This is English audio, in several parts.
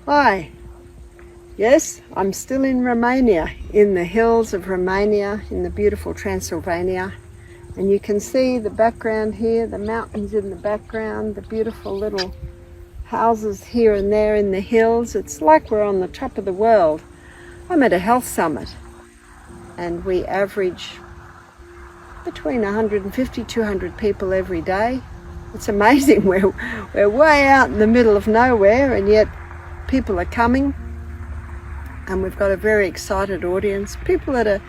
Hi. Yes, I'm still in Romania, in the hills of Romania, in the beautiful Transylvania. And you can see the background here, the mountains in the background, the beautiful little houses here and there in the hills. It's like we're on the top of the world. I'm at a health summit and we average between 150, 200 people every day. It's amazing. We're way out in the middle of nowhere and yet people are coming. And we've got a very excited audience, people that are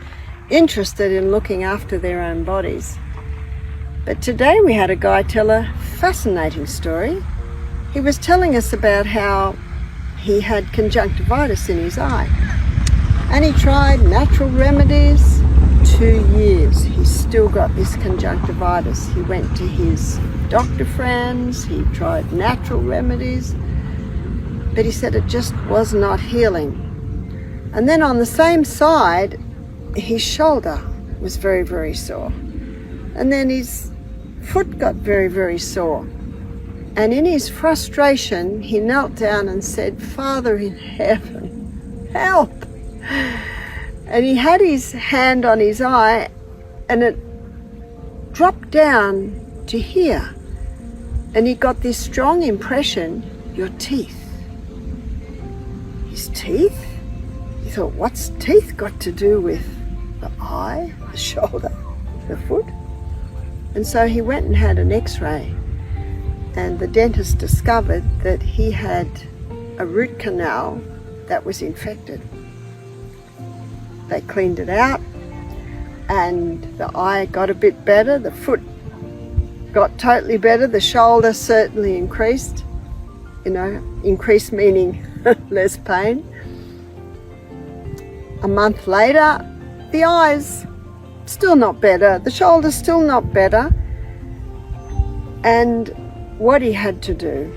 interested in looking after their own bodies. But today we had a guy tell a fascinating story. He was telling us about how he had conjunctivitis in his eye. And he tried natural remedies. 2 years, he's still got this conjunctivitis. He went to his doctor friends, he tried natural remedies, but he said it just was not healing. And then on the same side, his shoulder was very, very sore. And then his foot got very, very sore. And in his frustration, he knelt down and said, "Father in heaven, help." And he had his hand on his eye and it dropped down to here. And he got this strong impression, your teeth. His teeth? He thought, what's teeth got to do with the eye, the shoulder, the foot? And so he went and had an x-ray. And the dentist discovered that he had a root canal that was infected. They cleaned it out and the eye got a bit better, the foot got totally better, the shoulder certainly increased, increased meaning less pain. A month later, the eye's still not better, the shoulder's still not better. And what he had to do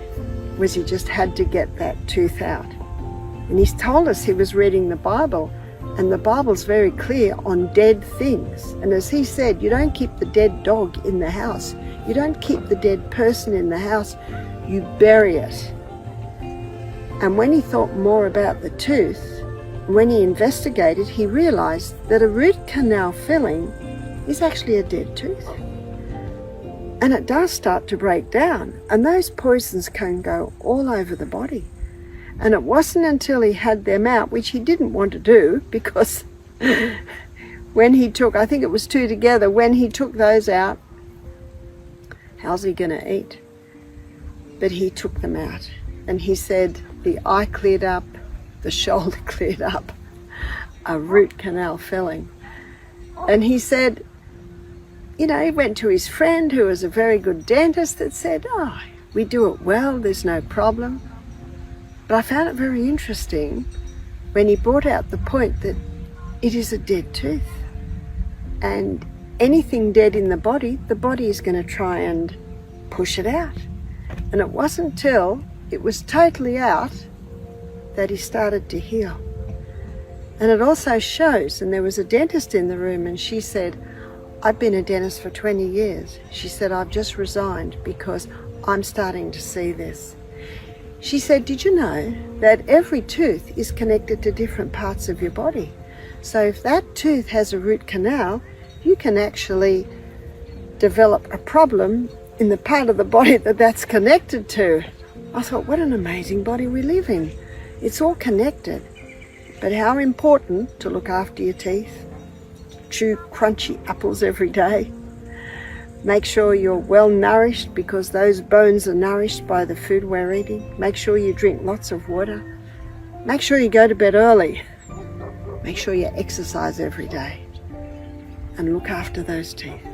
was he just had to get that tooth out. And he's told us he was reading the Bible, and the Bible's very clear on dead things. And as he said, you don't keep the dead dog in the house. You don't keep the dead person in the house. You bury it. And when he thought more about the tooth, when he investigated, he realized that a root canal filling is actually a dead tooth. And it does start to break down, and those poisons can go all over the body. And it wasn't until he had them out, which he didn't want to do, because when he took, I think it was 2 together, when he took those out, how's he going to eat? But he took them out. And he said the eye cleared up, the shoulder cleared up, a root canal filling. And he said, he went to his friend who was a very good dentist that said, "Oh, we do it well, there's no problem." But I found it very interesting when he brought out the point that it is a dead tooth. And anything dead in the body is going to try and push it out. And it wasn't until it was totally out that he started to heal. And it also shows, and there was a dentist in the room and she said, "I've been a dentist for 20 years. She said, "I've just resigned because I'm starting to see this." She said, "Did you know that every tooth is connected to different parts of your body? So if that tooth has a root canal, you can actually develop a problem in the part of the body that's connected to." I thought, what an amazing body we live in. It's all connected. But how important to look after your teeth. Chew crunchy apples every day. Make sure you're well nourished, because those bones are nourished by the food we're eating. Make sure you drink lots of water. Make sure you go to bed early. Make sure you exercise every day. And look after those teeth.